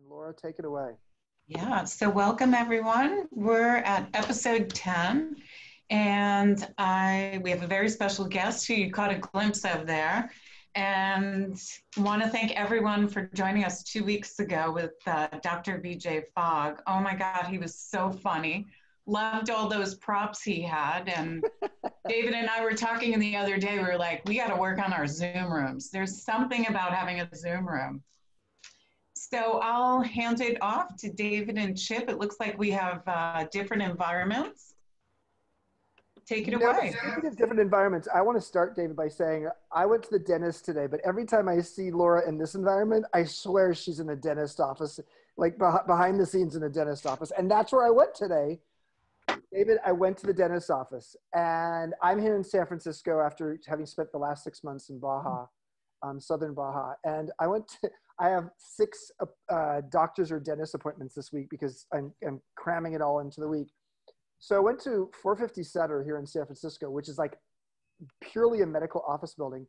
Laura, take it away. Yeah, so welcome everyone. We're at episode 10, and we have a very special guest who you caught a glimpse of there. And want to thank everyone for joining us 2 weeks ago with Dr. BJ Fogg. Oh my God, he was so funny. Loved all those props he had. And David and I were talking the other day, we were like, we got to work on our Zoom rooms. There's something about having a Zoom room. So I'll hand it off to David and Chip. It looks like we have different environments. Take it away. Speaking of different environments, I want to start, David, by saying I went to the dentist today, but every time I see Laura in this environment, I swear she's in a dentist office, like behind the scenes in a dentist office. And that's where I went today. David, I went to the dentist's office, and I'm here in San Francisco after having spent the last 6 months in Baja, Southern Baja. And I have 6 doctors or dentist appointments this week because I'm cramming it all into the week. So I went to 450 Sutter here in San Francisco, which is like purely a medical office building.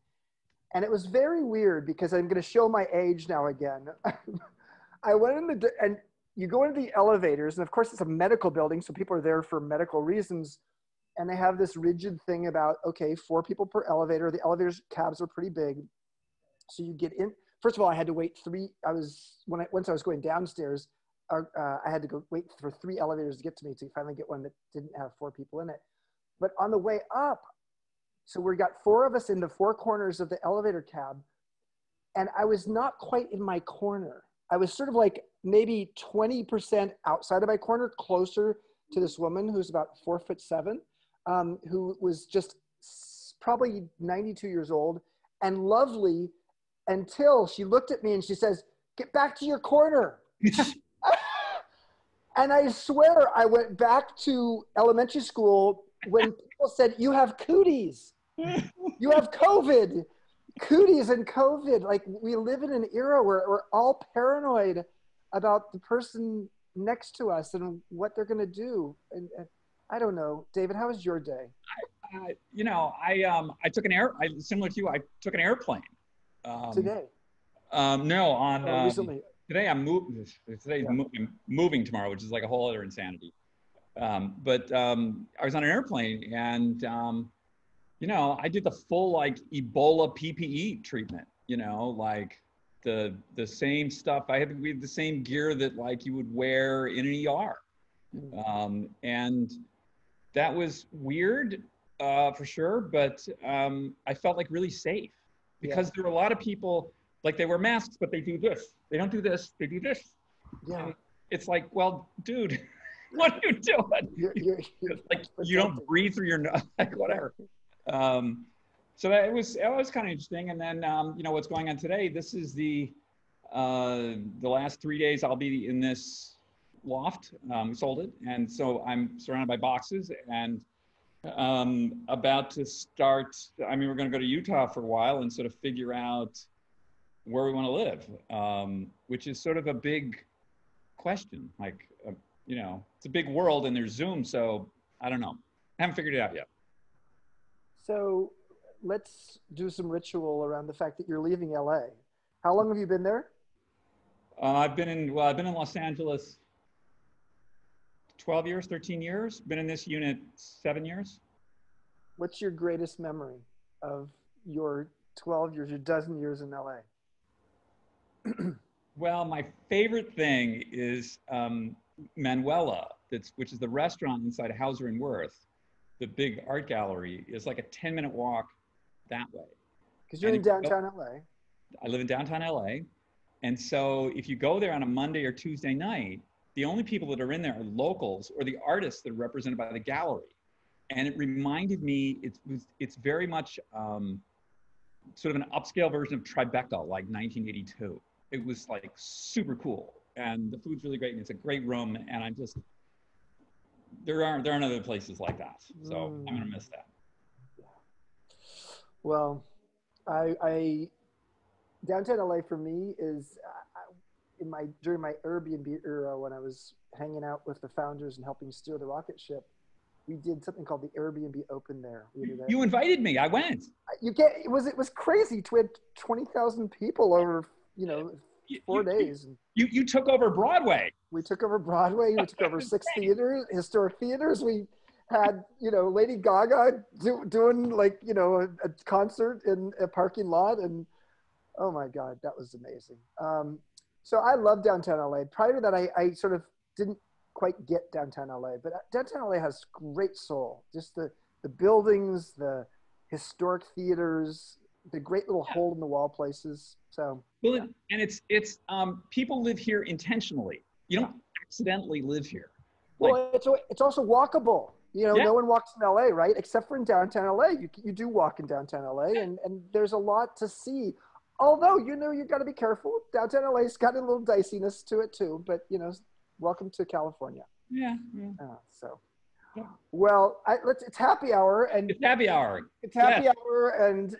And it was very weird because I'm going to show my age now again. I went in and you go into the elevators, and of course it's a medical building, so people are there for medical reasons. And they have this rigid thing about, okay, 4 people per elevator. The elevators cabs are pretty big. So you get in. First of all, I had to wait once I was going downstairs, I had to go wait for 3 elevators to get to me to finally get one that didn't have 4 people in it. But on the way up, so we got 4 of us in the 4 corners of the elevator cab, and I was not quite in my corner. I was sort of like maybe 20% outside of my corner, closer to this woman who's about 4'7", who was just probably 92 years old and lovely, until she looked at me and she says, "Get back to your corner." And I swear I went back to elementary school when people said, "You have cooties. You have COVID." Cooties and COVID. Like, we live in an era where we're all paranoid about the person next to us and what they're going to do. And I don't know. David, how was your day? I took similar to you, I took an airplane. Today? No, recently. Today I'm moving tomorrow, which is like a whole other insanity. But I was on an airplane, and I did the full like Ebola PPE treatment. Like the same stuff. We had the same gear that like you would wear in an ER, and that was weird for sure. But I felt like really safe because there were a lot of people. Like, they wear masks, but they do this. They don't do this. They do this. Yeah. And it's like, well, dude, what are you doing? You don't breathe through your nose, like whatever. So that was kind of interesting. And then, what's going on today? This is the last 3 days I'll be in this loft. Sold it, and so I'm surrounded by boxes and about to start. I mean, we're going to go to Utah for a while and sort of figure out where we want to live, which is sort of a big question. Like, it's a big world and there's Zoom, so I don't know. I haven't figured it out yet. So let's do some ritual around the fact that you're leaving LA. How long have you been there? I've been in Los Angeles 12 years, 13 years. Been in this unit 7 years. What's your greatest memory of your 12 years, your dozen years in LA? Well, my favorite thing is Manuela, which is the restaurant inside Hauser and Wirth. The big art gallery is like a 10-minute walk that way. Because you're in downtown LA. I live in downtown LA. And so if you go there on a Monday or Tuesday night, the only people that are in there are locals or the artists that are represented by the gallery. And it reminded me, it's very much sort of an upscale version of Tribeca, like 1982. It was like super cool, and the food's really great, and it's a great room. And I'm just, there aren't other places like that, so I'm gonna miss that. Well, I downtown LA for me is during my Airbnb era, when I was hanging out with the founders and helping steer the rocket ship. We did something called the Airbnb Open there. You invited me. I went. It was crazy. We had 20,000 people over 4 days. You took over Broadway. We took over Broadway. We took over 6 theaters, historic theaters. We had, Lady Gaga doing like, a concert in a parking lot. And oh my God, that was amazing. So I love downtown LA. Prior to that, I sort of didn't quite get downtown LA, but downtown LA has great soul. Just the buildings, the historic theaters, the great little hole in the wall places. So, well, and it's people live here intentionally. You don't accidentally live here. Well, it's also walkable. No one walks in LA, right? Except for in downtown LA. You do walk in downtown LA, and there's a lot to see. Although, you've got to be careful. Downtown LA's got a little diciness to it too, but welcome to California. Yeah. Well, it's happy hour, and it's happy hour. It's happy hour, and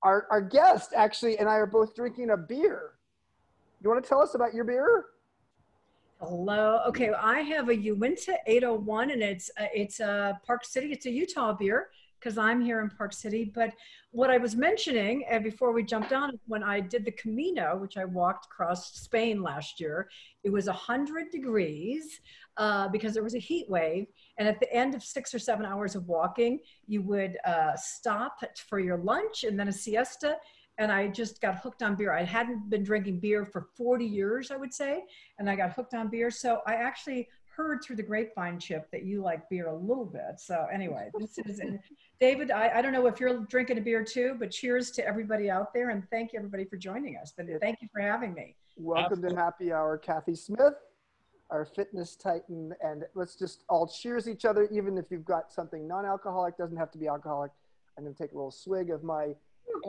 our guest actually and I are both drinking a beer. You want to tell us about your beer? Hello. Okay, I have a Uinta 801, and it's Park City. It's a Utah beer because I'm here in Park City. But what I was mentioning, and before we jumped on, when I did the Camino, which I walked across Spain last year, it was 100 degrees because there was a heat wave. And at the end of 6 or 7 hours of walking, you would stop for your lunch and then a siesta. And I just got hooked on beer. I hadn't been drinking beer for 40 years, I would say. And I got hooked on beer. So I actually heard through the grapevine, Chip, that you like beer a little bit. So anyway, this is, and David, I don't know if you're drinking a beer too, but cheers to everybody out there. And thank you everybody for joining us. But thank you for having me. Welcome to Happy Hour, Kathy Smith, our fitness titan. And let's just all cheers each other, even if you've got something non-alcoholic, doesn't have to be alcoholic. I'm going to take a little swig of my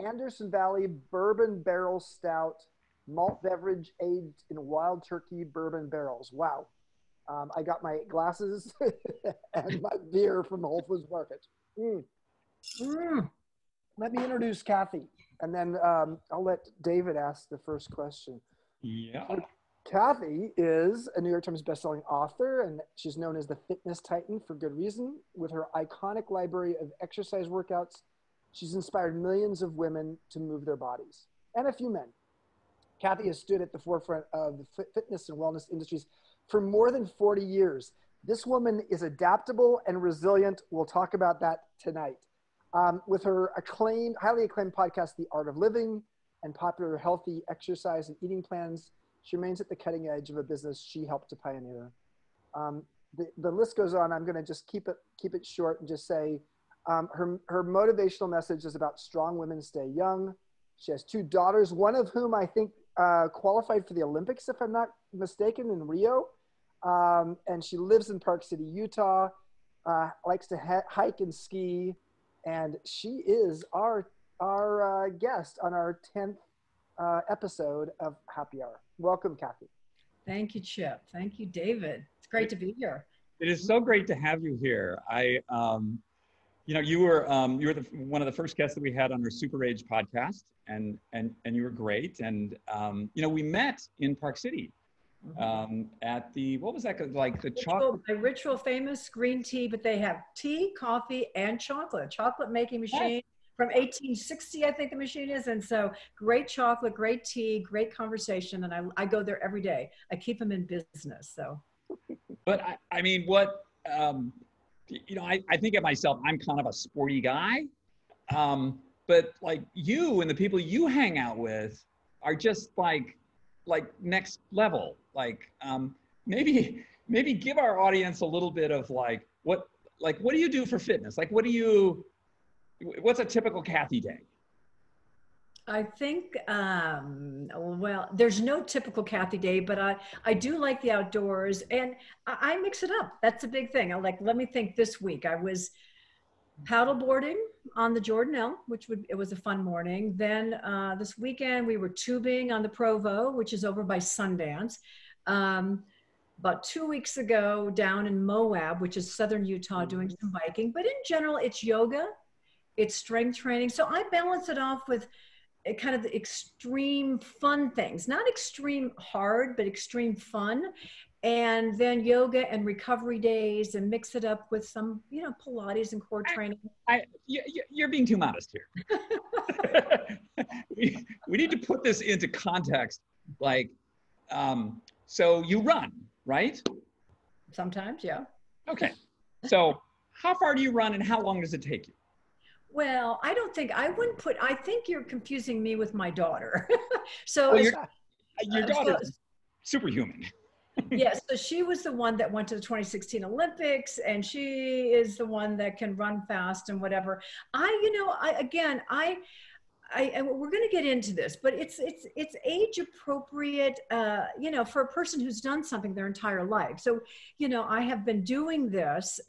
Anderson Valley Bourbon Barrel Stout, malt beverage aged in wild turkey bourbon barrels. Wow. I got my glasses and my beer from the Whole Foods Market. Let me introduce Kathy, and then I'll let David ask the first question. Yeah. Kathy is a New York Times bestselling author, and she's known as the Fitness Titan for good reason. With her iconic library of exercise workouts, she's inspired millions of women to move their bodies, and a few men. Kathy has stood at the forefront of the fitness and wellness industries for more than 40 years. This woman is adaptable and resilient. We'll talk about that tonight. With her highly acclaimed podcast, The Art of Living, and popular healthy exercise and eating plans, she remains at the cutting edge of a business she helped to pioneer. The list goes on. I'm going to just keep it short and just say her motivational message is about strong women stay young. She has 2 daughters, one of whom I think qualified for the Olympics, if I'm not mistaken, in Rio. And she lives in Park City, Utah, likes to hike and ski. And she is our guest on our 10th episode of Happy Hour. Welcome, Kathy. Thank you, Chip. Thank you, David. It's great to be here. It is so great to have you here. You were one of the first guests that we had on our Super Age podcast, and you were great. And we met in Park City at the, what was that, like the chocolate? My Ritual Famous green tea, but they have tea, coffee, and chocolate making machine from 1860, I think the machine is. And so great chocolate, great tea, great conversation. And I go there every day. I keep them in business. So. But I mean, what, I think of myself, I'm kind of a sporty guy. But like you and the people you hang out with are just like next level. Like maybe give our audience a little bit of what do you do for fitness? Like what's a typical Kathy day? I think, well, there's no typical Kathy day, but I do like the outdoors, and I mix it up. That's a big thing. Let me think. This week I was paddleboarding on the Jordanelle, it was a fun morning. Then this weekend we were tubing on the Provo, which is over by Sundance. About 2 weeks ago down in Moab, which is southern Utah, doing some biking. But in general, it's yoga, it's strength training. So I balance it off with kind of the extreme fun things, not extreme hard, but extreme fun. And then yoga and recovery days, and mix it up with some, Pilates and core training. You're being too modest here. we need to put this into context. Like, so you run, right? Sometimes, yeah. Okay. So how far do you run and how long does it take you? Well, I think you're confusing me with my daughter. So, Oh, your daughter's superhuman. Yes, so she was the one that went to the 2016 Olympics, and she is the one that can run fast and whatever. We're going to get into this, but it's age appropriate, for a person who's done something their entire life. So, I have been doing this,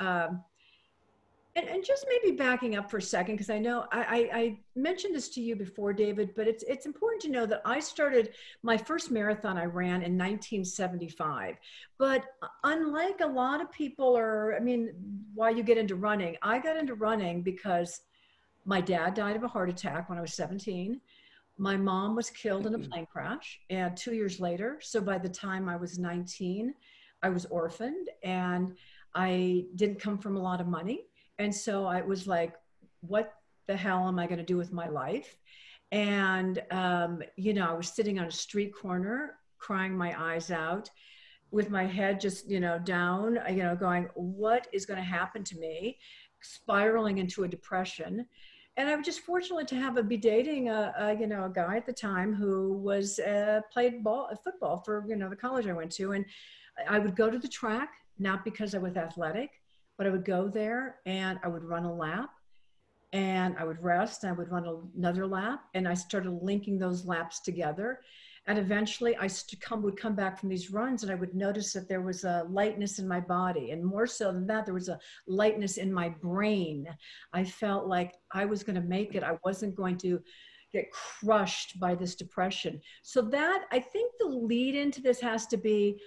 and just maybe backing up for a second, because I know I mentioned this to you before, David, but it's important to know that I started my first marathon I ran in 1975. But unlike a lot of people, why you get into running, I got into running because my dad died of a heart attack when I was 17. My mom was killed in a plane crash, and 2 years later, so by the time I was 19, I was orphaned, and I didn't come from a lot of money. And so I was like, what the hell am I going to do with my life? And, I was sitting on a street corner, crying my eyes out with my head just, down, going, what is going to happen to me? Spiraling into a depression. And I was just fortunate to be dating a guy at the time who was played football for, the college I went to. And I would go to the track, not because I was athletic, but I would go there and I would run a lap and I would rest and I would run another lap. And I started linking those laps together. And eventually I would come back from these runs and I would notice that there was a lightness in my body. And more so than that, there was a lightness in my brain. I felt like I was going to make it. I wasn't going to get crushed by this depression. So that, I think the lead into this has to be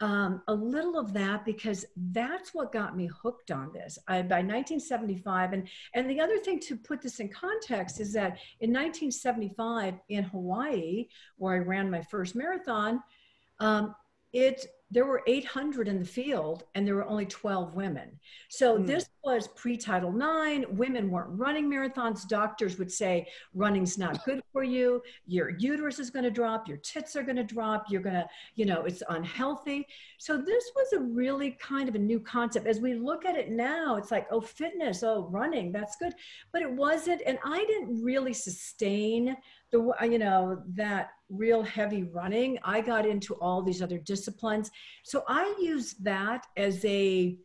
a little of that, because that's what got me hooked on this. By 1975, and the other thing to put this in context is that in 1975 in Hawaii, where I ran my first marathon, there were 800 in the field and there were only 12 women. So this was pre-Title IX. Women weren't running marathons. Doctors would say, running's not good for you. Your uterus is going to drop. Your tits are going to drop. You're going to, it's unhealthy. So this was a really kind of a new concept. As we look at it now, it's like, oh, fitness, oh, running, that's good. But it wasn't. And I didn't really sustain that real heavy running. I got into all these other disciplines. So I use that as a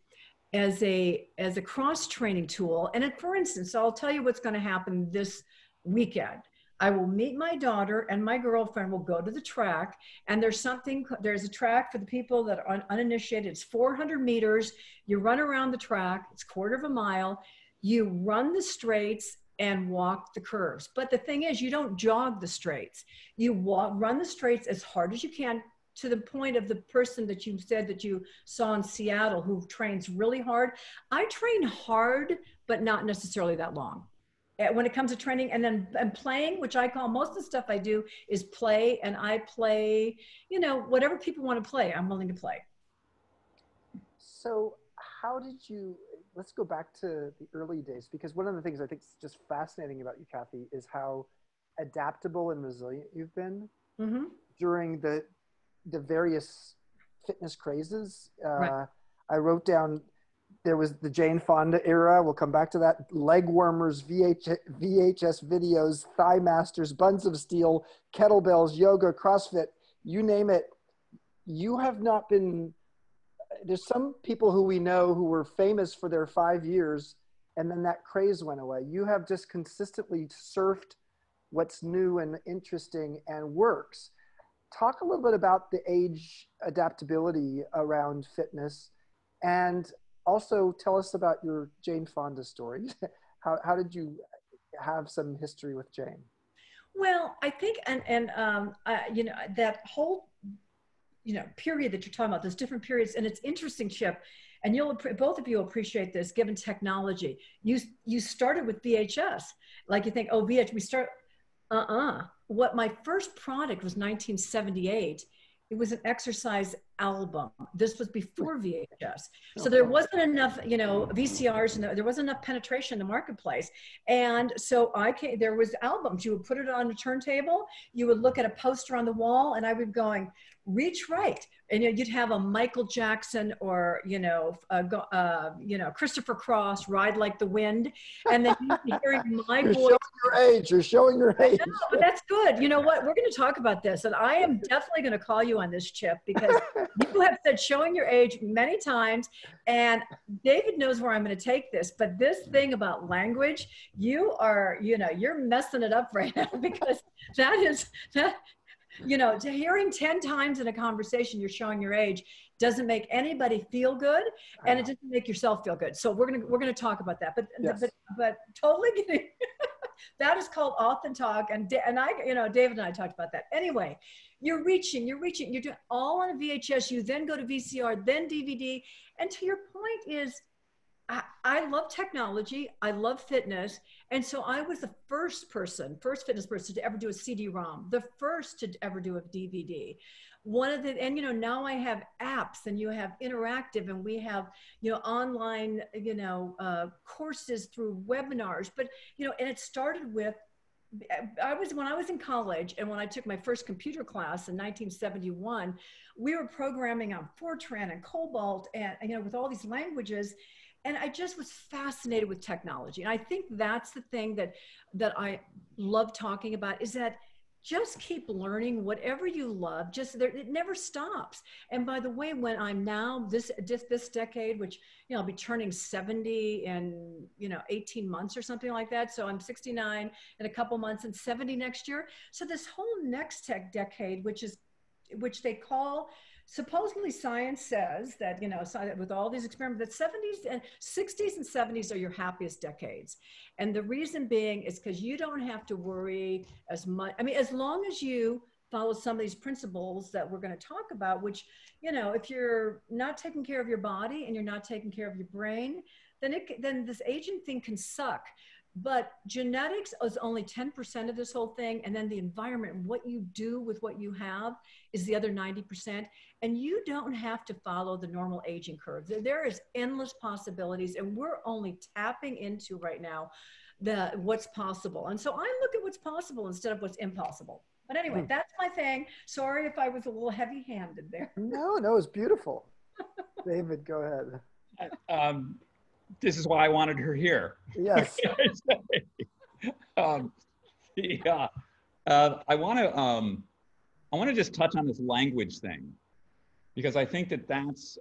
cross training tool. And for instance, I'll tell you what's going to happen this weekend. I will meet my daughter and my girlfriend will go to the track, and there's a track for the people that are uninitiated. It's 400 meters. You run around the track. It's a quarter of a mile. You run the straights and walk the curves. But the thing is, you don't jog the straights. You run the straights as hard as you can, to the point of the person that you said that you saw in Seattle who trains really hard. I train hard, but not necessarily that long when it comes to training. And then playing, which I call, most of the stuff I do is play, and I play, whatever people want to play, I'm willing to play. So let's go back to the early days, because one of the things I think is just fascinating about you, Kathy, is how adaptable and resilient you've been during the various fitness crazes. Right. I wrote down, there was the Jane Fonda era. We'll come back to that. Leg warmers, VHS videos, thigh masters, buns of steel, kettlebells, yoga, CrossFit, you name it. You have not been, there's some people who we know who were famous for their 5 years and then that craze went away. You have just consistently surfed what's new and interesting and works. Talk a little bit about the age adaptability around fitness, and also tell us about your Jane Fonda story. How did you have some history with Jane? Well, I think, that whole, period that you're talking about, those different periods, and it's interesting, Chip, and both of you will appreciate this, given technology. You started with VHS, like you think, oh, VHS, we start, What my first product was 1978. It was an exercise album. This was before VHS. So there wasn't enough, you know, VCRs, and there wasn't enough penetration in the marketplace. And so there was albums. You would put it on a turntable, you would look at a poster on the wall, and I would be going, reach right. And you'd have a Michael Jackson or, Christopher Cross, Ride Like the Wind. And then you'd be hearing my You're voice. showing your age. You're showing your age. No, but that's good. You know what? We're going to talk about this. And I am definitely going to call you on this, Chip, because you have said showing your age many times. And David knows where I'm going to take this. But this thing about language, you're messing it up right now, because hearing 10 times in a conversation you're showing your age doesn't make anybody feel good, and it doesn't make yourself feel good. So we're gonna talk about that. But yes. but totally getting that is called Auth and Talk, and I, David and I talked about that. Anyway, you're reaching, you're doing all on a VHS. You then go to VCR, then DVD, and to your point is, I love technology. I love fitness. And so I was the first fitness person to ever do a CD-ROM, the first to ever do a DVD. Now I have apps, and you have interactive, and we have, online, courses through webinars, but, and it started with, when I was in college, and when I took my first computer class in 1971, we were programming on Fortran and Cobalt and, with all these languages. And I just was fascinated with technology. And I think that's the thing that I love talking about, is that just keep learning whatever you love. It never stops. And by the way, when I'm now this decade, which, I'll be turning 70 in, 18 months or something like that. So I'm 69 in a couple months and 70 next year. So this whole next decade, which they call, supposedly science says that, with all these experiments, that 60s and 70s are your happiest decades. And the reason being is because you don't have to worry as much. I mean, as long as you follow some of these principles that we're going to talk about, which, if you're not taking care of your body and you're not taking care of your brain, then this aging thing can suck. But genetics is only 10% of this whole thing. And then the environment and what you do with what you have is the other 90%. And you don't have to follow the normal aging curve. There is endless possibilities, and we're only tapping into right now what's possible. And so I look at what's possible instead of what's impossible. But anyway, that's my thing. Sorry if I was a little heavy-handed there. No, it's beautiful. David, go ahead. This is why I wanted her here. Yes. Yeah. I want to just touch on this language thing, because I think that's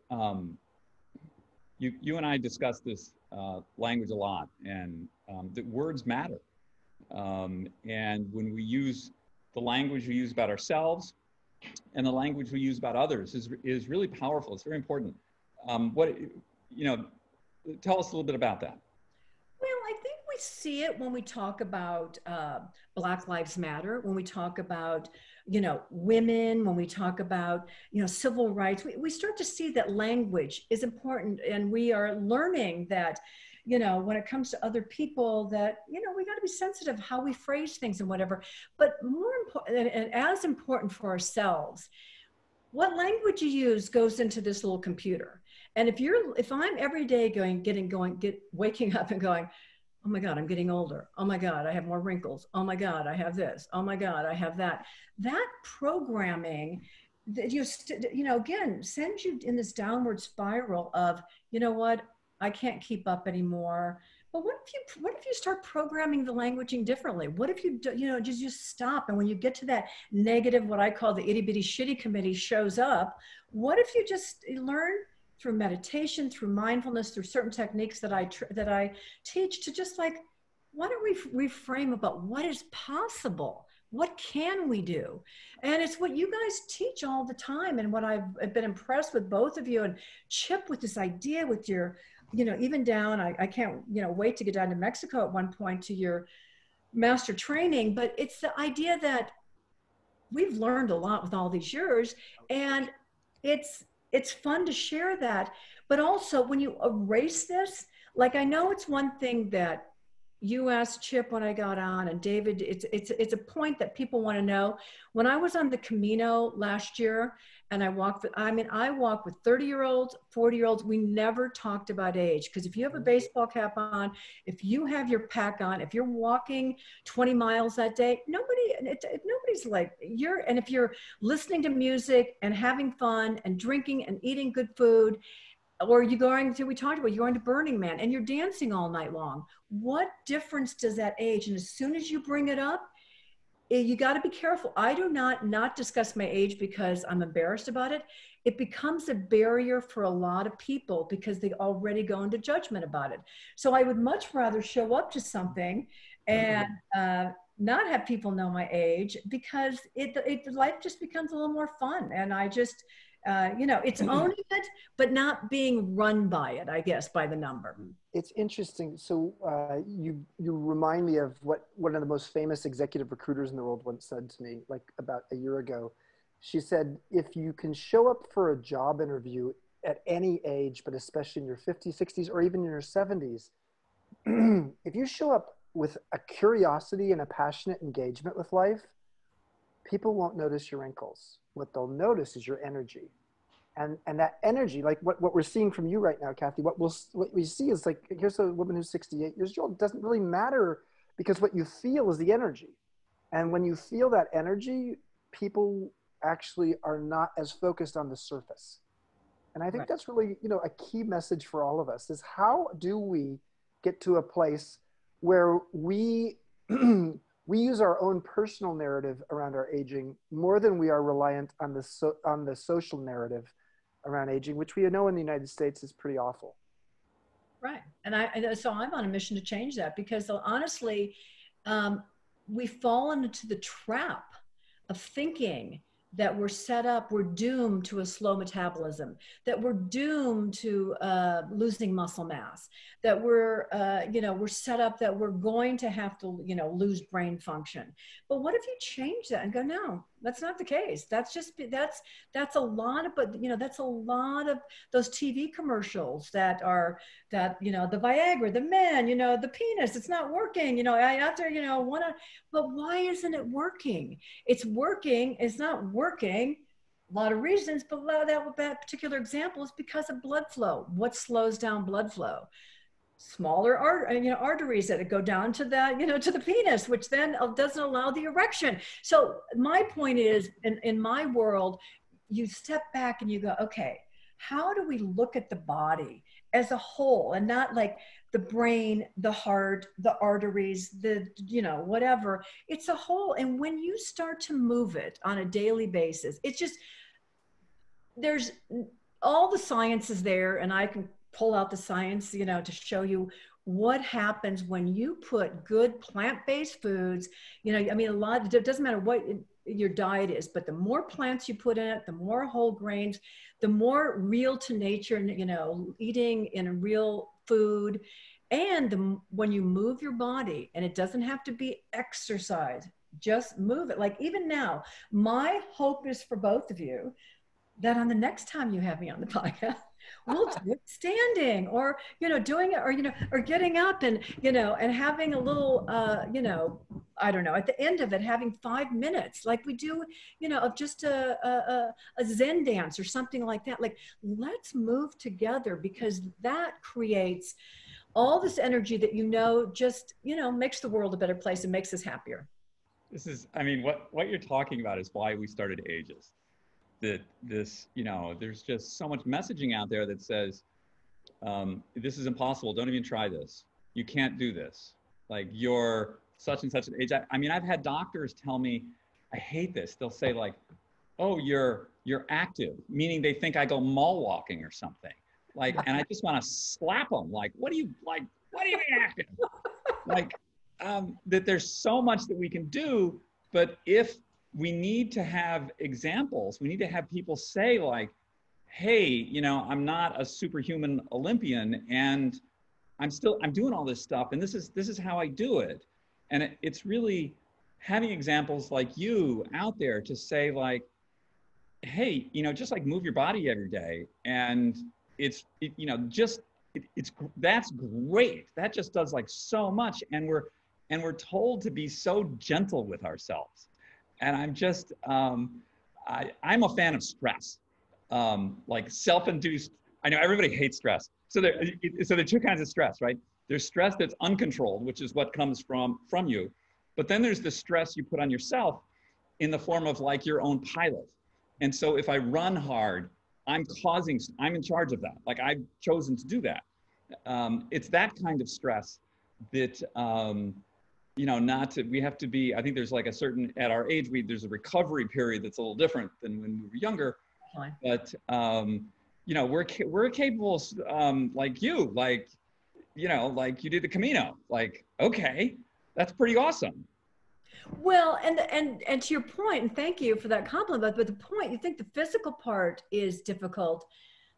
you and I discussed this language a lot, and that words matter. And when we use the language we use about ourselves and the language we use about others is really powerful. It's very important. Tell us a little bit about that. Well, I think we see it when we talk about Black Lives Matter, when we talk about, women, when we talk about, civil rights. We start to see that language is important, and we are learning that, when it comes to other people, that, we got to be sensitive how we phrase things and whatever. But more important, and as important for ourselves, what language you use goes into this little computer. And if I'm every day waking up and going, oh my God, I'm getting older. Oh my God, I have more wrinkles. Oh my God, I have this. Oh my God, I have that. That programming, again, sends you in this downward spiral of, what, I can't keep up anymore. But what if you start programming the languaging differently? What if you just stop, and when you get to that negative, what I call the itty bitty shitty committee shows up, what if you just learn through meditation, through mindfulness, through certain techniques that I teach, to just why don't we reframe about what is possible? What can we do? And it's what you guys teach all the time, and what I've been impressed with both of you, and Chip with this idea with your, even down, I can't, wait to get down to Mexico at one point to your master training, but it's the idea that we've learned a lot with all these years, and it's fun to share that. But also when you erase this, I know it's one thing that you asked Chip when I got on, and David, it's a point that people want to know. When I was on the Camino last year, And I walk with 30-year-olds, 40-year-olds. We never talked about age, because if you have a baseball cap on, if you have your pack on, if you're walking 20 miles that day, nobody's like and if you're listening to music and having fun and drinking and eating good food, or you're going to Burning Man and you're dancing all night long, what difference does that age? And as soon as you bring it up, you got to be careful. I do not discuss my age because I'm embarrassed about it. It becomes a barrier for a lot of people because they already go into judgment about it. So I would much rather show up to something and not have people know my age, because life just becomes a little more fun. And I just, it's owning it, but not being run by it, I guess, by the number. It's interesting. So you remind me of what one of the most famous executive recruiters in the world once said to me, like about a year ago. She said, if you can show up for a job interview at any age, but especially in your 50s, 60s, or even in your 70s, if you show up with a curiosity and a passionate engagement with life, people won't notice your wrinkles. What they'll notice is your energy. And that energy, like what we're seeing from you right now, Kathy, what we see is like, here's a woman who's 68 years old. It doesn't really matter, because what you feel is the energy. And when you feel that energy, people actually are not as focused on the surface. And I think that's really, a key message for all of us is, how do we get to a place where we use our own personal narrative around our aging more than we are reliant on the social narrative around aging, which we know in the United States is pretty awful. Right. So I'm on a mission to change that, because honestly, we've fallen into the trap of thinking that we're doomed to a slow metabolism, that we're doomed to losing muscle mass, that we're set up that we're going to have to, lose brain function. But what if you change that and go, no, that's not the case. That's a lot of those TV commercials that are, the Viagra, the men, the penis, it's not working, but why isn't it working? It's working. It's not working. A lot of reasons, but that particular example is because of blood flow. What slows down blood flow? Smaller arteries that go down to to the penis, which then doesn't allow the erection. So my point is, in my world, you step back and you go, okay, how do we look at the body as a whole, and not like the brain, the heart, the arteries, whatever. It's a whole. And when you start to move it on a daily basis, it's just, there's all the science is there, and I can pull out the science, to show you what happens when you put good plant-based foods, it doesn't matter what your diet is, but the more plants you put in it, the more whole grains, the more real to nature, eating in real food. And when you move your body, and it doesn't have to be exercise, just move it. Like even now, my hope is for both of you that on the next time you have me on the podcast, we'll do it standing, or, doing it, or getting up and, and having a little, I don't know, at the end of it, having 5 minutes, like we do, of just a Zen dance or something like that. Like, let's move together, because that creates all this energy that, just, makes the world a better place and makes us happier. This is, what you're talking about is why we started AGEIST. There's just so much messaging out there that says, this is impossible. Don't even try this. You can't do this. Like, you're such and such an age. I've had doctors tell me, I hate this. They'll say like, oh, you're active, meaning they think I go mall walking or something. Like, and I just want to slap them. Like, what do you mean active? Like, that there's so much that we can do, but if we need to have examples, we need to have people say like, hey, I'm not a superhuman Olympian, and I'm doing all this stuff, and this is how I do it. And it's really having examples like you out there to say like, hey, just like move your body every day. And that's great. That just does like so much. And we're told to be so gentle with ourselves. And I'm just, I'm a fan of stress, like self-induced. I know everybody hates stress. So there are two kinds of stress, right? There's stress that's uncontrolled, which is what comes from you. But then there's the stress you put on yourself in the form of like your own pilot. And so if I run hard, I'm in charge of that. Like I've chosen to do that. It's that kind of stress that, we have to be, I think there's like a certain, at our age, there's a recovery period that's a little different than when we were younger. But, we're capable, like you you did the Camino, like, okay, that's pretty awesome. Well, and to your point, and thank you for that compliment, but the point, you think the physical part is difficult.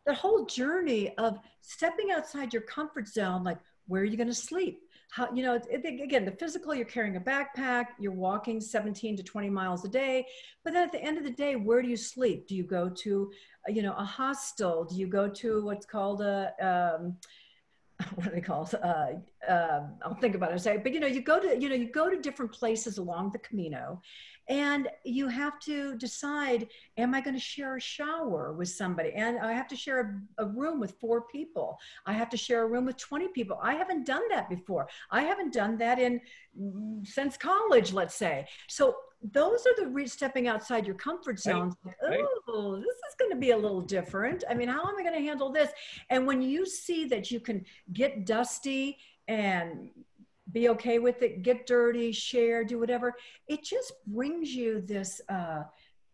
The whole journey of stepping outside your comfort zone, like where are you going to sleep? How, again, the physical, you're carrying a backpack, you're walking 17 to 20 miles a day. But then at the end of the day, where do you sleep? Do you go to, a hostel? Do you go to what's called what are they called? I'll think about it. But you go to different places along the Camino, and you have to decide: am I going to share a shower with somebody? And I have to share a room with 4 people. I have to share a room with 20 people. I haven't done that before. I haven't done that since college, let's say. So those are the stepping outside your comfort zone. Right. Oh, this is going to be a little different. I mean, how am I going to handle this? And when you see that you can get dusty and be okay with it, get dirty, share, do whatever, it just brings you this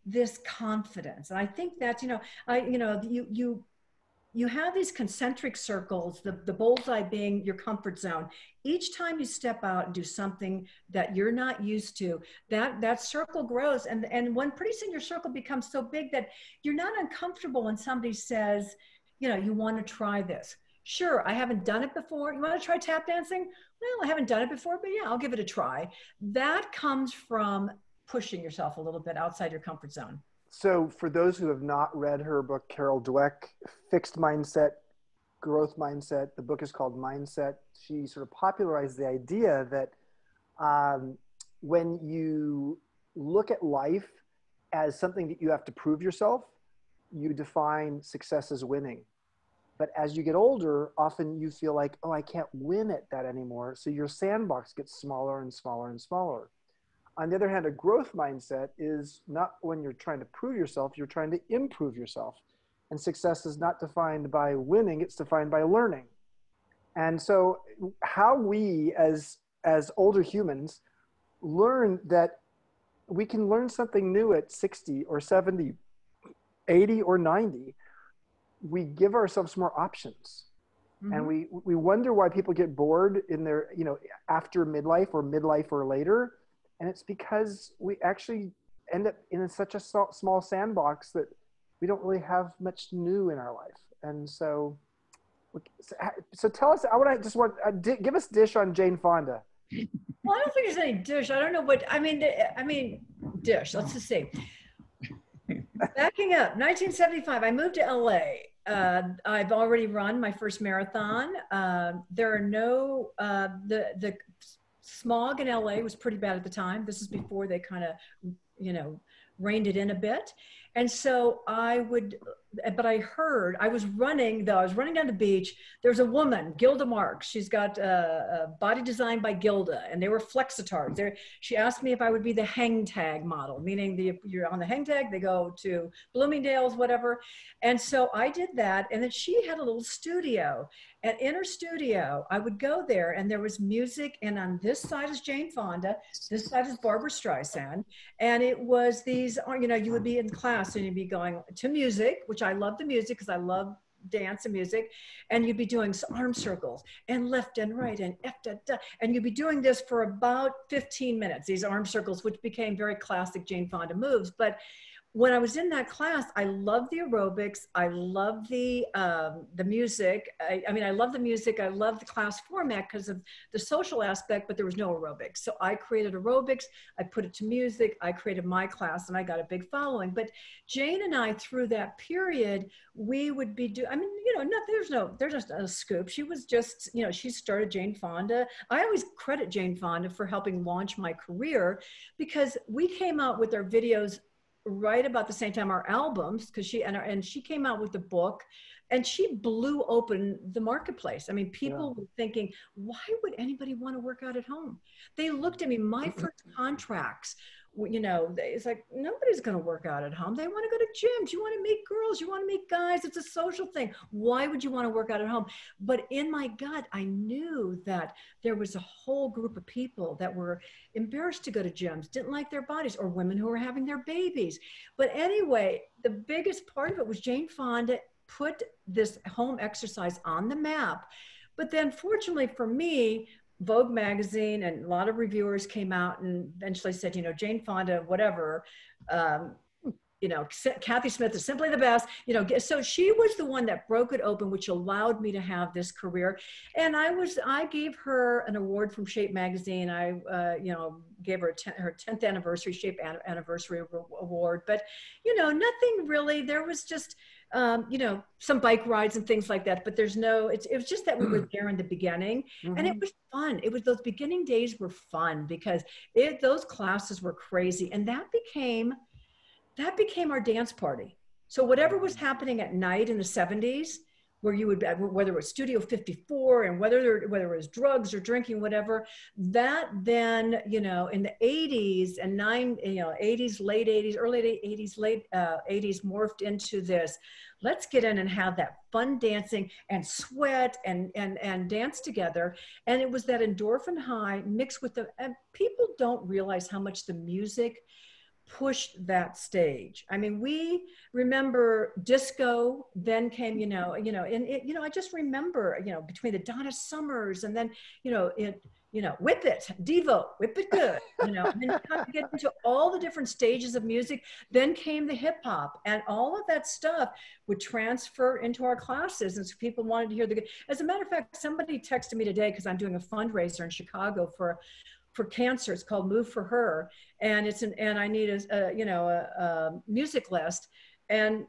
this confidence. And I think that's, you have these concentric circles, the bullseye being your comfort zone. Each time you step out and do something that you're not used to, that circle grows. And when pretty soon your circle becomes so big that you're not uncomfortable when somebody says, you want to try this. Sure, I haven't done it before. You want to try tap dancing? Well, I haven't done it before, but yeah, I'll give it a try. That comes from pushing yourself a little bit outside your comfort zone. So for those who have not read her book, Carol Dweck, Fixed Mindset, Growth Mindset, the book is called Mindset. She sort of popularized the idea that when you look at life as something that you have to prove yourself, you define success as winning. But as you get older, often you feel like, oh, I can't win at that anymore. So your sandbox gets smaller and smaller and smaller. On the other hand, a growth mindset is not when you're trying to prove yourself, you're trying to improve yourself. And success is not defined by winning, it's defined by learning. And so how we as older humans learn that we can learn something new at 60 or 70, 80 or 90, we give ourselves more options. Mm-hmm. And we wonder why people get bored in their, after midlife or later. And it's because we actually end up in such a small sandbox that we don't really have much new in our life. And so tell us, give us dish on Jane Fonda. Well, I don't think there's any dish. I don't know what, I mean, dish, let's just see. Backing up, 1975, I moved to LA. I've already run my first marathon. There are no, the smog in LA was pretty bad at the time. This is before they kind of, reined it in a bit. And so I was running down the beach. There's a woman, Gilda Marks. She's got a body designed by Gilda, and they were flexitards. She asked me if I would be the hang tag model, meaning you're on the hang tag, they go to Bloomingdale's, whatever. And so I did that. And then she had a little studio. And in her studio, I would go there, and there was music. And on this side is Jane Fonda. This side is Barbara Streisand. And it was these, you would be in class and you'd be going to music, which I love the music because I love dance and music. And you'd be doing arm circles and left and right and and you'd be doing this for about 15 minutes, these arm circles, which became very classic Jane Fonda moves. But when I was in that class, I loved the aerobics. I loved the music. I love the music. I love the class format because of the social aspect, but there was no aerobics. So I created aerobics. I put it to music. I created my class, and I got a big following. But Jane and I, through that period, we would be there's just a scoop. She was just, she started Jane Fonda. I always credit Jane Fonda for helping launch my career because we came out with our videos right about the same time our albums, because she came out with the book, and she blew open the marketplace. I mean, people were thinking, why would anybody want to work out at home? They looked at me, my first contracts, you know, it's like, nobody's going to work out at home. They want to go to gyms. You want to meet girls. You want to meet guys. It's a social thing. Why would you want to work out at home? But in my gut, I knew that there was a whole group of people that were embarrassed to go to gyms, didn't like their bodies, or women who were having their babies. But anyway, the biggest part of it was Jane Fonda put this home exercise on the map. But then fortunately for me, Vogue magazine and a lot of reviewers came out and eventually said, you know, Jane Fonda, whatever, you know, Kathy Smith is simply the best, you know. So she was the one that broke it open, which allowed me to have this career. And I gave her an award from Shape magazine. I, you know, gave her her 10th anniversary Shape anniversary award. But, you know, nothing really. There was just, you know, some bike rides and things like that, but there's no, it was just that we were there in the beginning, and it was fun. It was, those beginning days were fun because those classes were crazy, and that became our dance party. So whatever was happening at night in the 70s, where you would, whether it was Studio 54 and whether it was drugs or drinking, whatever, that then, you know, in the 80s and 80s, late 80s, early 80s, late 80s morphed into this, let's get in and have that fun dancing and sweat and dance together. And it was that endorphin high mixed with and people don't realize how much the music pushed that stage. I mean, we remember disco, then came, I just remember, you know, between the Donna Summers and then, Whip It, Devo, Whip It Good, you know, and then you kind of get into all the different stages of music. Then came the hip hop, and all of that stuff would transfer into our classes. And so people wanted to hear as a matter of fact, somebody texted me today, because I'm doing a fundraiser in Chicago for cancer. It's called Move for Her. And and I need a music list. And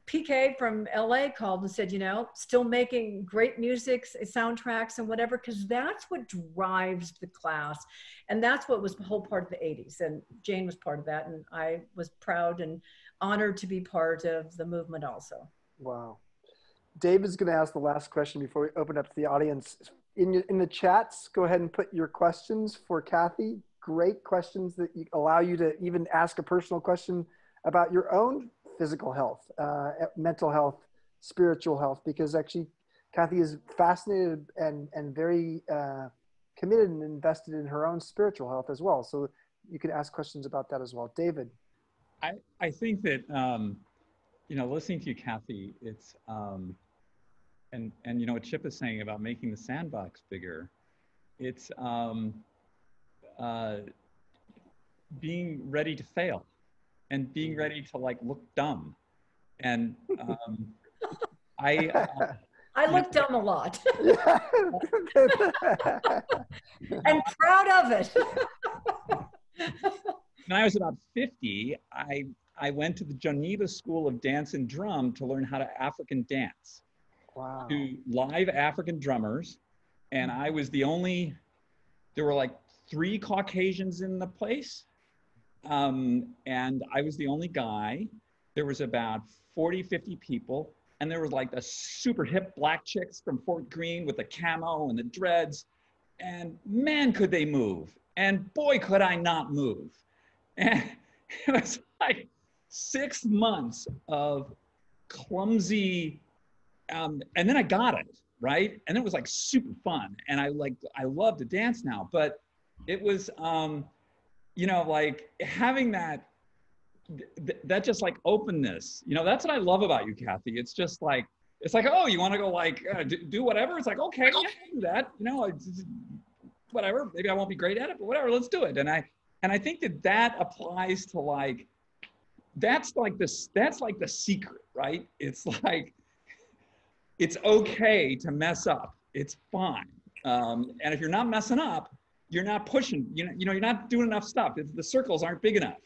PK from LA called and said, you know, still making great music, soundtracks and whatever, because that's what drives the class. And that's what was the whole part of the 80s. And Jane was part of that. And I was proud and honored to be part of the movement also. Wow. David's going to ask the last question before we open up to the audience. In the chats, go ahead and put your questions for Kathy. Great questions that allow you to even ask a personal question about your own physical health, mental health, spiritual health, because actually Kathy is fascinated and very committed and invested in her own spiritual health as well. So you can ask questions about that as well. David. I think that, listening to you, Kathy, it's, and you know what Chip is saying about making the sandbox bigger, it's being ready to fail and being ready to like look dumb. And I look dumb a lot and proud of it. When I was about 50, I went to the Geneva School of Dance and Drum to learn how to African dance. Wow. To live African drummers. And I was the only, there were like 3 Caucasians in the place. And I was the only guy. There was about 40, 50 people. And there was like the super hip black chicks from Fort Greene with the camo and the dreads. And man, could they move. And boy, could I not move. And it was like 6 months of clumsy, and then I got it, right? And it was like super fun. And I love to dance now, but it was, like having that just like openness, that's what I love about you, Kathy. It's just like, oh, you want to go like, do whatever? It's like, okay, yeah, I'll do that. Whatever, maybe I won't be great at it, but whatever, let's do it. And I think that applies to like, that's like the secret, right? It's like, it's okay to mess up. It's fine. And if you're not messing up, you're not pushing, you're not doing enough stuff. The circles aren't big enough.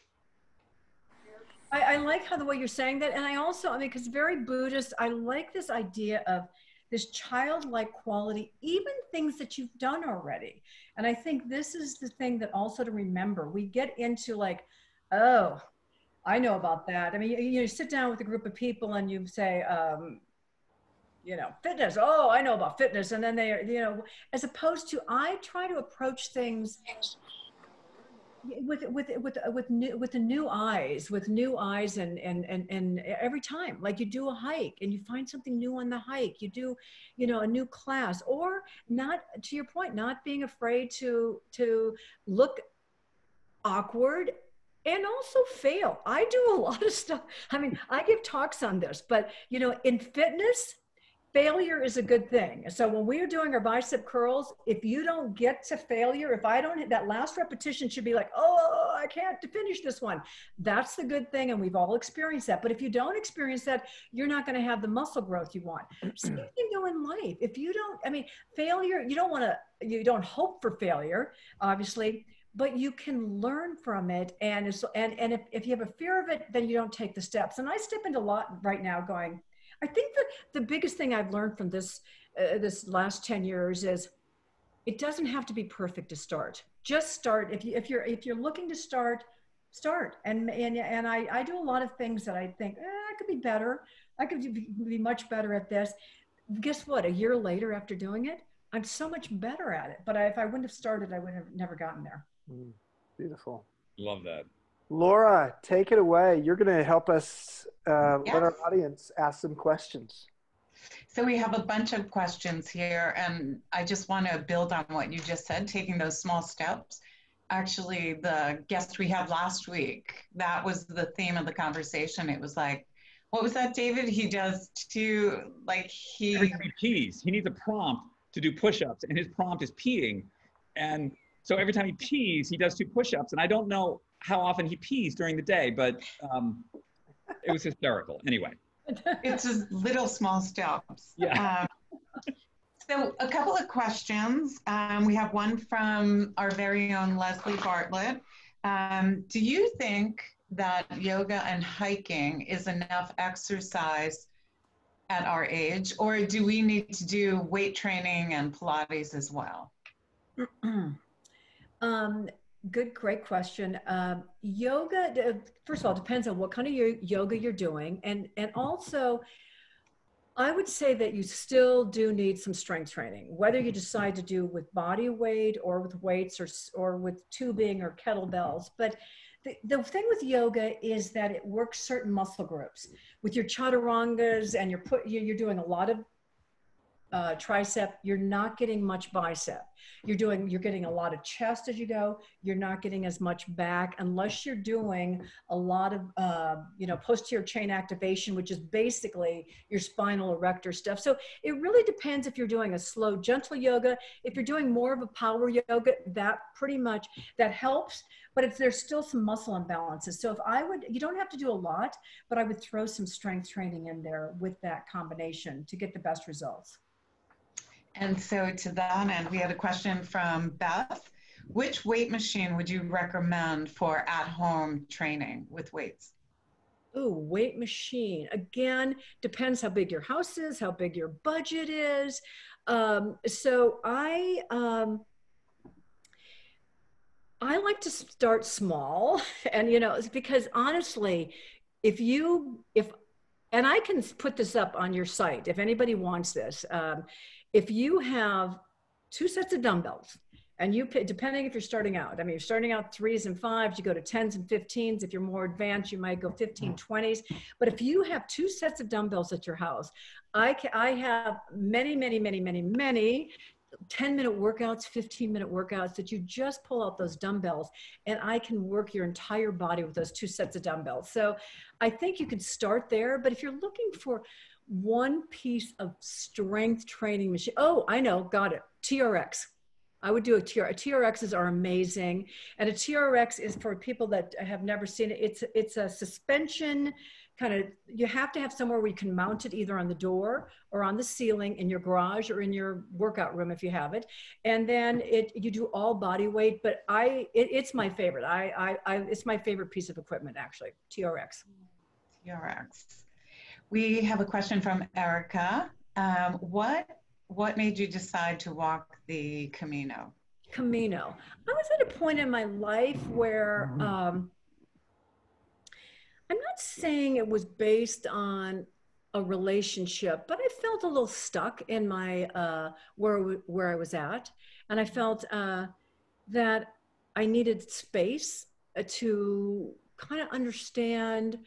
I like how the way you're saying that. And I also, because very Buddhist, I like this idea of this childlike quality, even things that you've done already. And I think this is the thing that also to remember. We get into like, oh, I know about that. I mean, you sit down with a group of people and you say, fitness. Oh, I know about fitness. And then as opposed to, I try to approach things with the new eyes and every time, like you do a hike and you find something new on the hike, you do, a new class, or not, to your point, not being afraid to look awkward and also fail. I do a lot of stuff. I mean, I give talks on this, but in fitness, failure is a good thing. So when we are doing our bicep curls, if you don't get to failure, if I don't hit that last repetition, should be like, oh, I can't finish this one. That's the good thing. And we've all experienced that. But if you don't experience that, you're not going to have the muscle growth you want. Same thing though in life. If you don't, failure, you don't hope for failure, obviously, but you can learn from it. And if you have a fear of it, then you don't take the steps. And I step into a lot right now going, I think that the biggest thing I've learned from this last 10 years is it doesn't have to be perfect to start. Just start. If you're looking to start. And I do a lot of things that I think I could be better. I could be much better at this. Guess what? A year later, after doing it, I'm so much better at it. But if I wouldn't have started, I would have never gotten there. Beautiful. Love that. Laura, take it away. You're going to help us Yes. let our audience ask some questions. So we have a bunch of questions here, and I just want to build on what you just said, taking those small steps. Actually, the guest we had last week, that was the theme of the conversation. It was like, what was that, David? He does Every time he pees, he needs a prompt to do push-ups, and his prompt is peeing. And so every time he pees, he does 2 push-ups. And I don't know how often he pees during the day, but it was hysterical. Anyway. It's just little small steps. Yeah. So a couple of questions. We have one from our very own Leslie Bartlett. Do you think that yoga and hiking is enough exercise at our age, or do we need to do weight training and Pilates as well? Great question. Yoga, first of all, depends on what kind of yoga you're doing. And also, I would say that you still do need some strength training, whether you decide to do with body weight or with weights or with tubing or kettlebells. But the thing with yoga is that it works certain muscle groups. With your chaturangas and you're doing a lot of tricep, you're not getting much bicep. You're getting a lot of chest as you go. You're not getting as much back unless you're doing a lot of, posterior chain activation, which is basically your spinal erector stuff. So it really depends if you're doing a slow, gentle yoga. If you're doing more of a power yoga, that helps, but there's still some muscle imbalances. So you don't have to do a lot, but I would throw some strength training in there with that combination to get the best results. And so to that end, we had a question from Beth. Which weight machine would you recommend for at-home training with weights? Ooh, weight machine. Again, depends how big your house is, how big your budget is. So I like to start small, and because honestly, and I can put this up on your site if anybody wants this. If you have 2 sets of dumbbells, and depending if you're starting out, you're starting out 3s and 5s, you go to 10s and 15s. If you're more advanced, you might go 15, 20s. But if you have 2 sets of dumbbells at your house, I have many 10-minute workouts, 15-minute workouts that you just pull out those dumbbells, and I can work your entire body with those 2 sets of dumbbells. So I think you could start there. But if you're looking for one piece of strength training machine, oh, I know, got it, TRX. I would do a TRX. TRXs are amazing. And a TRX is for people that have never seen it. It's a suspension you have to have somewhere where you can mount it either on the door or on the ceiling in your garage or in your workout room if you have it. And then you do all body weight, but it's my favorite. It's my favorite piece of equipment, actually, TRX. TRX. We have a question from Erica. What made you decide to walk the Camino? I was at a point in my life where I'm not saying it was based on a relationship, but I felt a little stuck in my where I was at, and I felt that I needed space to kind of understand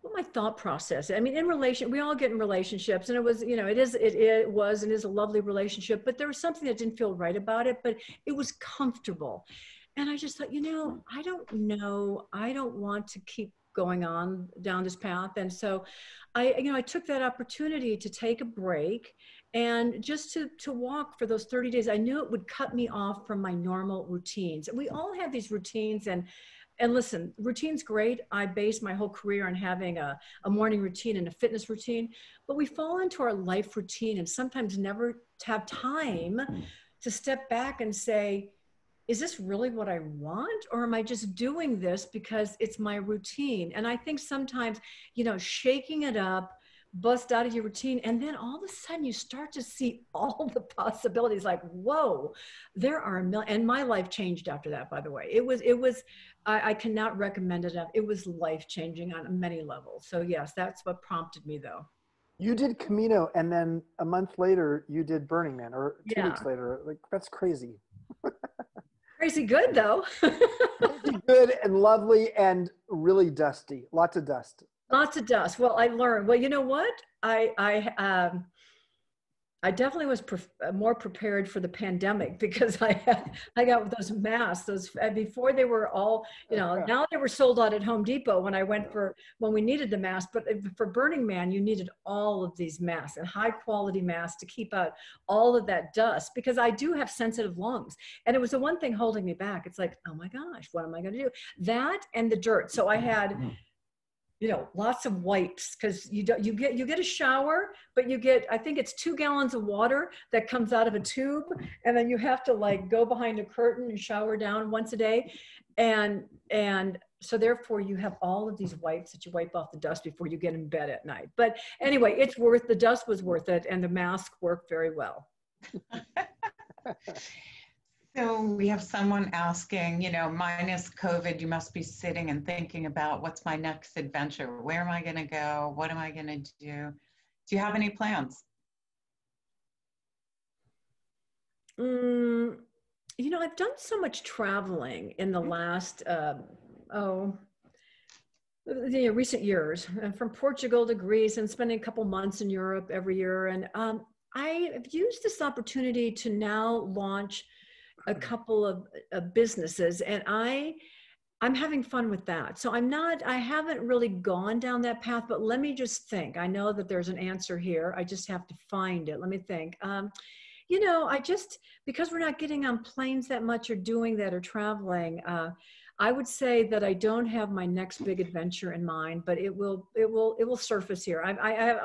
what my thought process. I mean, in relation, we all get in relationships, and it was, you know, it was and is a lovely relationship, but there was something that didn't feel right about it, but it was comfortable. And I just thought, you know, I don't know, I don't want to keep going on down this path. And so I took that opportunity to take a break and just to walk for those 30 days. I knew it would cut me off from my normal routines. We all have these routines, and listen, routine's great. I base my whole career on having a morning routine and a fitness routine, but we fall into our life routine and sometimes never have time to step back and say, is this really what I want? Or am I just doing this because it's my routine? And I think sometimes, you know, shaking it up, bust out of your routine, and then all of a sudden you start to see all the possibilities, like, whoa, there are a million. And my life changed after that, by the way. It was I cannot recommend it enough. It was life-changing on many levels. So yes, that's what prompted me, though. You did Camino, and then a month later you did Burning Man, or 2 weeks later. Like, that's crazy. Crazy good, though. Crazy good and lovely and really dusty. Lots of dust. Lots of dust. Well, I learned. Well, you know what? I definitely was more prepared for the pandemic, because I got those masks. Before they were all, you know, now they were sold out at Home Depot when we needed the mask. But for Burning Man, you needed all of these masks, and high quality masks to keep out all of that dust, because I do have sensitive lungs, and it was the one thing holding me back. It's like, oh my gosh, what am I going to do? That and the dirt. So I had, you know, lots of wipes, because you get a shower, but you get, I think it's 2 gallons of water that comes out of a tube, and then you have to like go behind a curtain and shower down once a day, and so therefore you have all of these wipes that you wipe off the dust before you get in bed at night. But anyway, the dust was worth it, and the mask worked very well. So we have someone asking, you know, minus COVID, you must be sitting and thinking about, what's my next adventure? Where am I going to go? What am I going to do? Do you have any plans? You know, I've done so much traveling in the last, recent years, from Portugal to Greece, and spending a couple months in Europe every year. And I have used this opportunity to now launch a couple of businesses, and I'm having fun with that. So I haven't really gone down that path, but let me just think. I know that there's an answer here. I just have to find it. Let me think. You know, because we're not getting on planes that much or doing that or traveling, I would say that I don't have my next big adventure in mind, but it will surface here.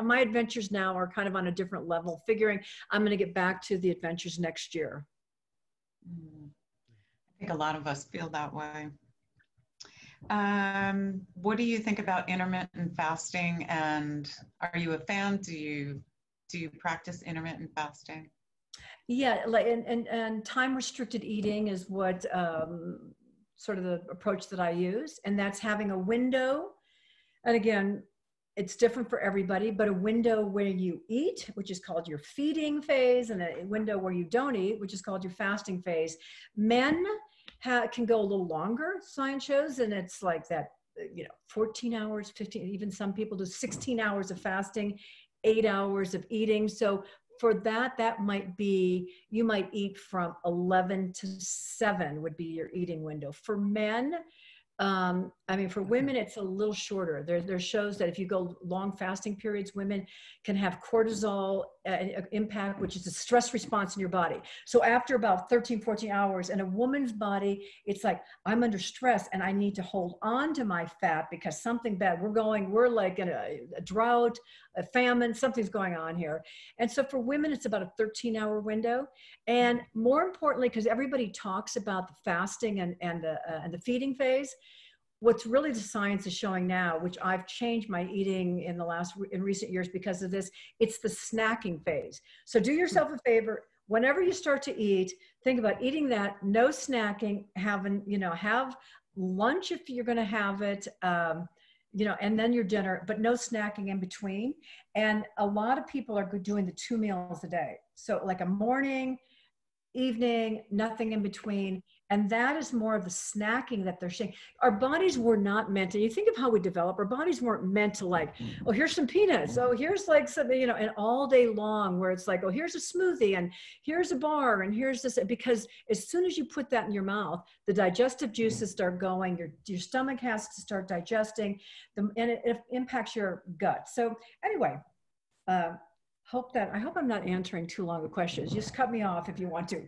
My adventures now are kind of on a different level, figuring I'm going to get back to the adventures next year. I think a lot of us feel that way. What do you think about intermittent fasting, and are you a fan? Do you practice intermittent fasting? Yeah, like and time restricted eating is what sort of the approach that I use, and that's having a window. And again, it's different for everybody, but a window where you eat, which is called your feeding phase, and a window where you don't eat, which is called your fasting phase. Men can go a little longer, science shows, and it's like that, you know, 14 hours, 15, even some people do 16 hours of fasting, 8 hours of eating. So for that might be, you might eat from 11 to 7 would be your eating window. For men, I mean, for women, it's a little shorter. There shows that if you go long fasting periods, women can have cortisol impact, which is a stress response in your body. So after about 13, 14 hours in a woman's body, it's like, I'm under stress and I need to hold on to my fat because something bad, we're like in a drought, a famine, something's going on here. And so for women, it's about a 13-hour window. And more importantly, because everybody talks about the fasting and the feeding phase, what's really the science is showing now, which I've changed my eating in recent years because of this, it's the snacking phase. So do yourself a favor, whenever you start to eat, think about eating that, no snacking, have lunch if you're going to have it, and then your dinner, but no snacking in between. And a lot of people are doing the 2 meals a day. So like a morning, evening, nothing in between. And that is more of the snacking that they're saying. Our bodies were not meant to, you think of how we develop, our bodies weren't meant to like, oh, here's some peanuts. Oh, here's like something, and all day long where it's like, oh, here's a smoothie and here's a bar and here's this, because as soon as you put that in your mouth, the digestive juices start going, your stomach has to start digesting them, and it impacts your gut. So anyway, I hope I'm not answering too long of questions. Just cut me off if you want to.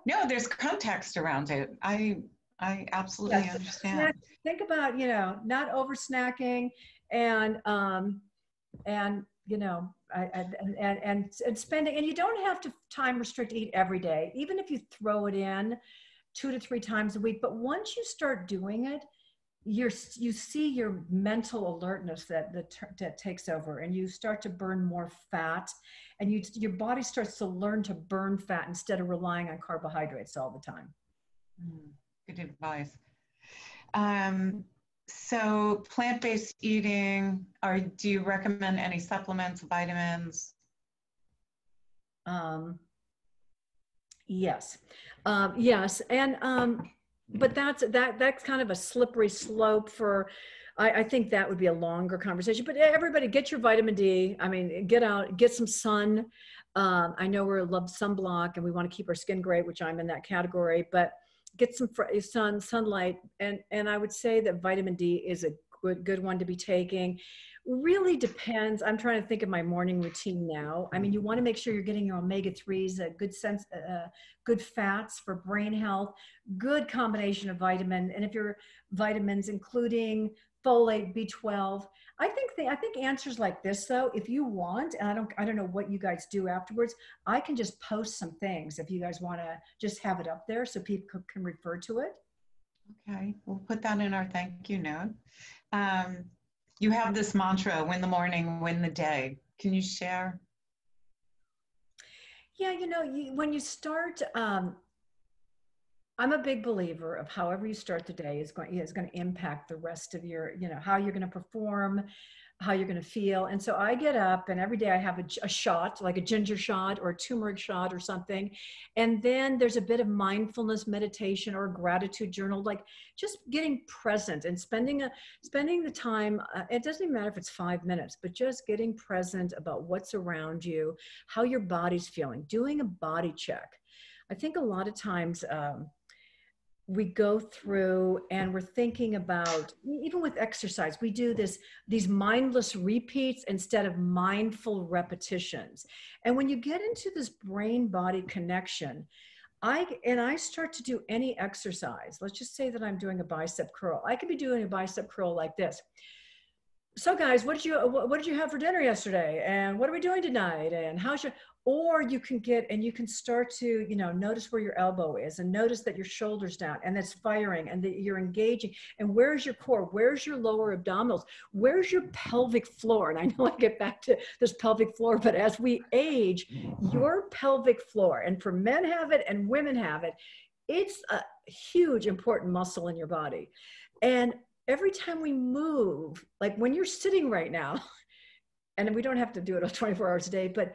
No, there's context around it. I absolutely understand. Think about, not over snacking and spending, and you don't have to time restrict, eat every day, even if you throw it in 2 to 3 times a week. But once you start doing it, you see your mental alertness that takes over, and you start to burn more fat, and your body starts to learn to burn fat instead of relying on carbohydrates all the time. Good advice. So plant-based eating, do you recommend any supplements, vitamins? Yes. Yes. And but that's kind of a slippery slope for, I think that would be a longer conversation, but everybody get your vitamin D. I mean, get out, get some sun. I know we love sunblock and we want to keep our skin great, which I'm in that category, but get some sunlight. And I would say that vitamin D is a good one to be taking. Really depends. I'm trying to think of my morning routine now. I mean, you want to make sure you're getting your omega-3s, good fats for brain health, good combination of vitamin. And if your vitamins, including folate, B12, I think answers like this though, if you want, and I don't know what you guys do afterwards, I can just post some things if you guys want to just have it up there so people can refer to it. Okay, we'll put that in our thank you note. You have this mantra, win the morning, win the day. Can you share? Yeah, when you start, I'm a big believer of however you start the day is going to impact the rest of your, how you're going to perform, how you're going to feel. And so I get up and every day I have a shot, like a ginger shot or a turmeric shot or something. And then there's a bit of mindfulness meditation or a gratitude journal, like just getting present and spending the time. It doesn't even matter if it's 5 minutes, but just getting present about what's around you, how your body's feeling, doing a body check. I think a lot of times, we go through and we're thinking about, even with exercise, we do these mindless repeats instead of mindful repetitions. And when you get into this brain body connection, I start to do any exercise. Let's just say that I'm doing a bicep curl. I could be doing a bicep curl like this. So guys, what did you have for dinner yesterday? And what are we doing tonight? And or you can start to, notice where your elbow is and notice that your shoulder's down and it's firing and that you're engaging. And where's your core? Where's your lower abdominals? Where's your pelvic floor? And I know I get back to this pelvic floor, but as we age, your pelvic floor, and for men have it and women have it, it's a huge, important muscle in your body. And every time we move, like when you're sitting right now, and we don't have to do it 24 hours a day, but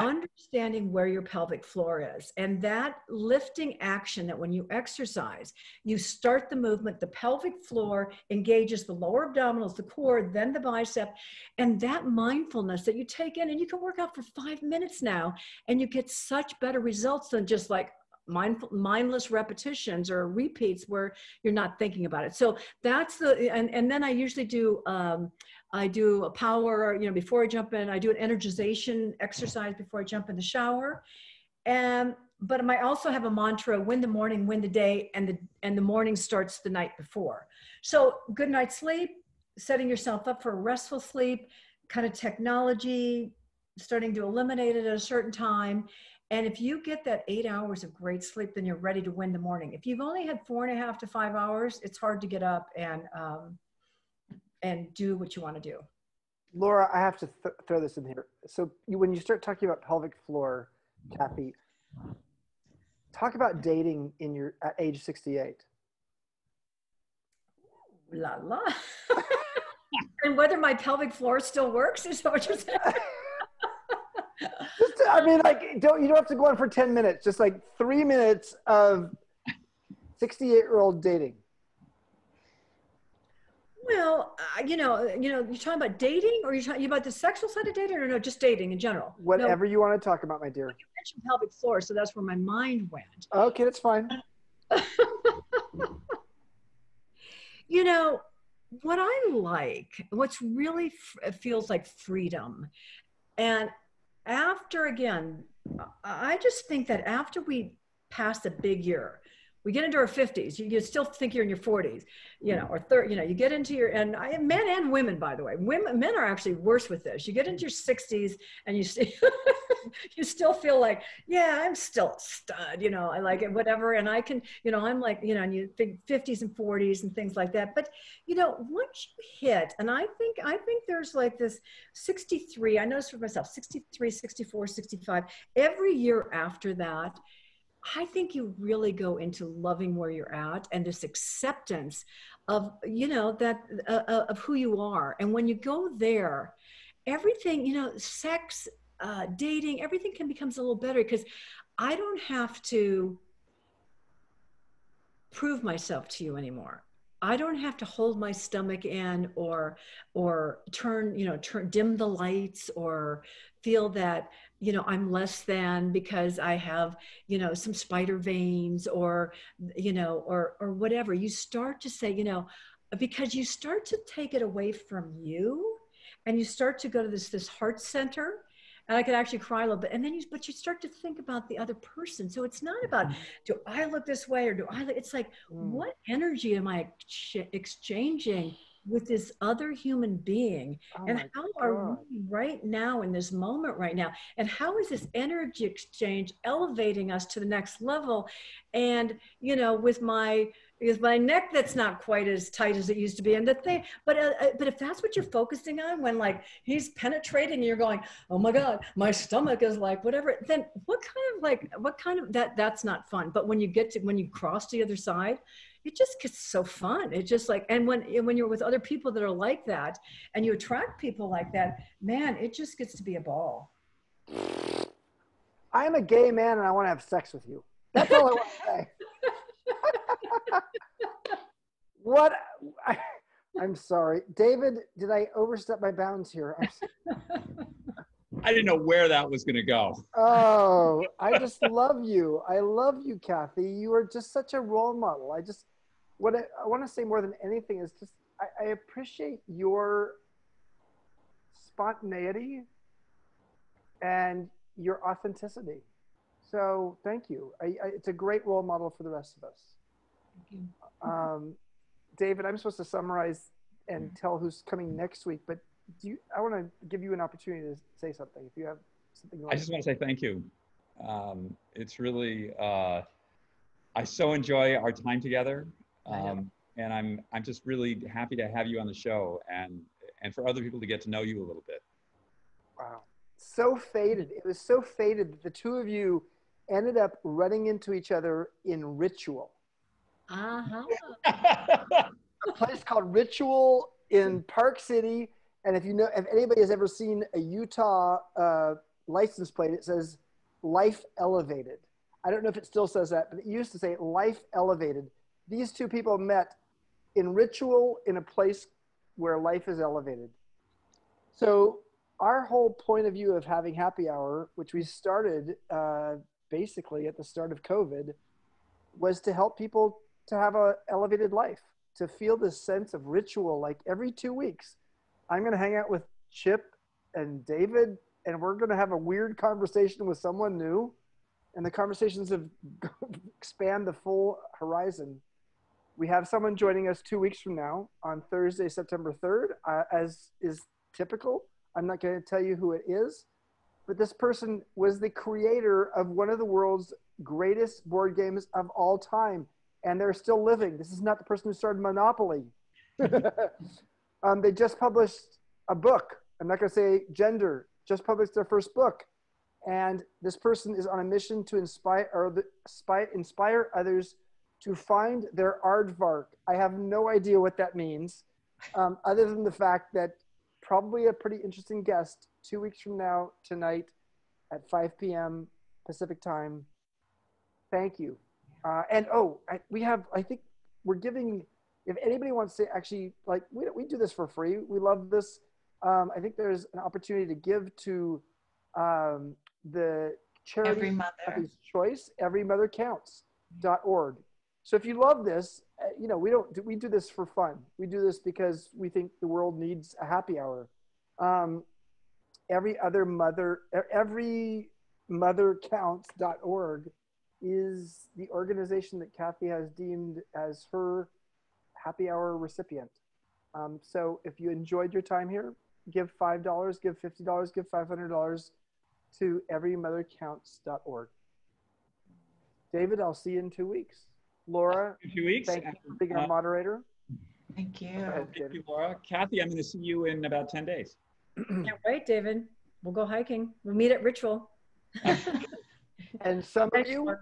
understanding where your pelvic floor is and that lifting action, that when you exercise, you start the movement, the pelvic floor engages the lower abdominals, the core, then the bicep, and that mindfulness that you take in, and you can work out for 5 minutes now, and you get such better results than just like mindless repetitions or repeats where you're not thinking about it. So that's and then I usually do, I do a power, before I jump in, I do an energization exercise before I jump in the shower. But I also have a mantra, win the morning, win the day, and the morning starts the night before. So good night's sleep, setting yourself up for a restful sleep, kind of technology, starting to eliminate it at a certain time. And if you get that 8 hours of great sleep, then you're ready to win the morning. If you've only had 4.5 to 5 hours, it's hard to get up and do what you want to do. Laura, I have to throw this in here. So when you start talking about pelvic floor, Kathy, talk about dating at age 68. La la. And whether my pelvic floor still works, is that what you're saying? Just, I mean, like, you don't have to go on for 10 minutes. Just like 3 minutes of 68-year-old dating. Well, you're talking about dating, or you're talking about the sexual side of dating, or no, just dating in general? Whatever you want to talk about, my dear. You mentioned pelvic floor, so that's where my mind went. Okay, that's fine. What I like, what's really feels like freedom. And again, I just think that after we pass a big year, we get into our 50s, you still think you're in your 40s, or 30, you get into your, men and women, by the way, men are actually worse with this. You get into your 60s and you still feel like, yeah, I'm still a stud, I like it, whatever. And I can, I'm like, and you think 50s and 40s and things like that. But, once you hit, and I think there's like this 63, I noticed for myself, 63, 64, 65, every year after that, I think you really go into loving where you're at and this acceptance of, of who you are. And when you go there, everything, sex, dating, everything becomes a little better because I don't have to prove myself to you anymore. I don't have to hold my stomach in or dim the lights or feel that, I'm less than because I have, some spider veins or whatever. You start to say, because you start to take it away from you and you start to go to this heart center. And I could actually cry a little bit. And then but you start to think about the other person. So it's not about, do I look this way or it's like, what energy am I exchanging with this other human being? And how are we right now in this moment right now? And how is this energy exchange elevating us to the next level? And, with my neck that's not quite as tight as it used to be, and but if that's what you're focusing on, when like he's penetrating and you're going, oh my God, my stomach is like whatever, then what kind of that's not fun. But when you cross to the other side, it just gets so fun. It's just like, and when you're with other people that are like that and you attract people like that, man, it just gets to be a ball. I am a gay man and I want to have sex with you. That's all I want to say. I'm sorry. David, did I overstep my bounds here? I didn't know where that was going to go. Oh, I just love you. I love you, Kathy. You are just such a role model. What I want to say more than anything is just, I appreciate your spontaneity and your authenticity. So thank you. It's a great role model for the rest of us. Thank you. David, I'm supposed to summarize and tell who's coming next week, but I want to give you an opportunity to say something. If you have something you want I just want to say thank you. It's really, I so enjoy our time together. And I'm just really happy to have you on the show and for other people to get to know you a little bit. Wow. So fated. It was so fated that the two of you ended up running into each other in Ritual. Uh-huh. A place called Ritual in Park City. And if anybody has ever seen a Utah license plate, it says Life Elevated. I don't know if it still says that, but it used to say Life Elevated. These two people met in Ritual in a place where life is elevated. So our whole point of view of having happy hour, which we started basically at the start of COVID, was to help people to have an elevated life, to feel this sense of ritual. Like every 2 weeks, I'm going to hang out with Chip and David, and we're going to have a weird conversation with someone new. And the conversations have expand the full horizon. We have someone joining us 2 weeks from now on Thursday, September 3rd, as is typical. I'm not going to tell you who it is, but this person was the creator of one of the world's greatest board games of all time, and they're still living. This is not the person who started Monopoly. They just published a book. I'm not going to say gender, just published their first book. And this person is on a mission to inspire others to find their aardvark. I have no idea what that means, other than the fact that probably a pretty interesting guest 2 weeks from now tonight at 5 p.m. Pacific time. Thank you. And I think we're giving, if anybody wants to actually, like, we do this for free. We love this. I think there's an opportunity to give to the charity Every Mother. Happy's Choice, everymothercounts.org. So if you love this, we do this for fun. We do this because we think the world needs a happy hour. Everymothercounts.org is the organization that Kathy has deemed as her happy hour recipient. So if you enjoyed your time here, give $5, give $50, give $500 to everymothercounts.org. David, I'll see you in 2 weeks. Laura, 2 weeks. Thank you for being our moderator. Thank you. Thank you, Laura. Kathy, I'm going to see you in about 10 days. Can't wait, David. We'll go hiking. We'll meet at Ritual. And some of you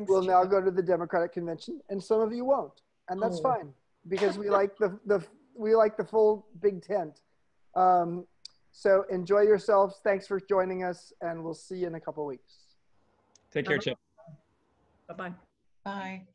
will now go to the Democratic Convention, and some of you won't, and that's fine because we like the full big tent. So enjoy yourselves. Thanks for joining us, and we'll see you in a couple of weeks. Take care, Chip. Bye-bye. Bye.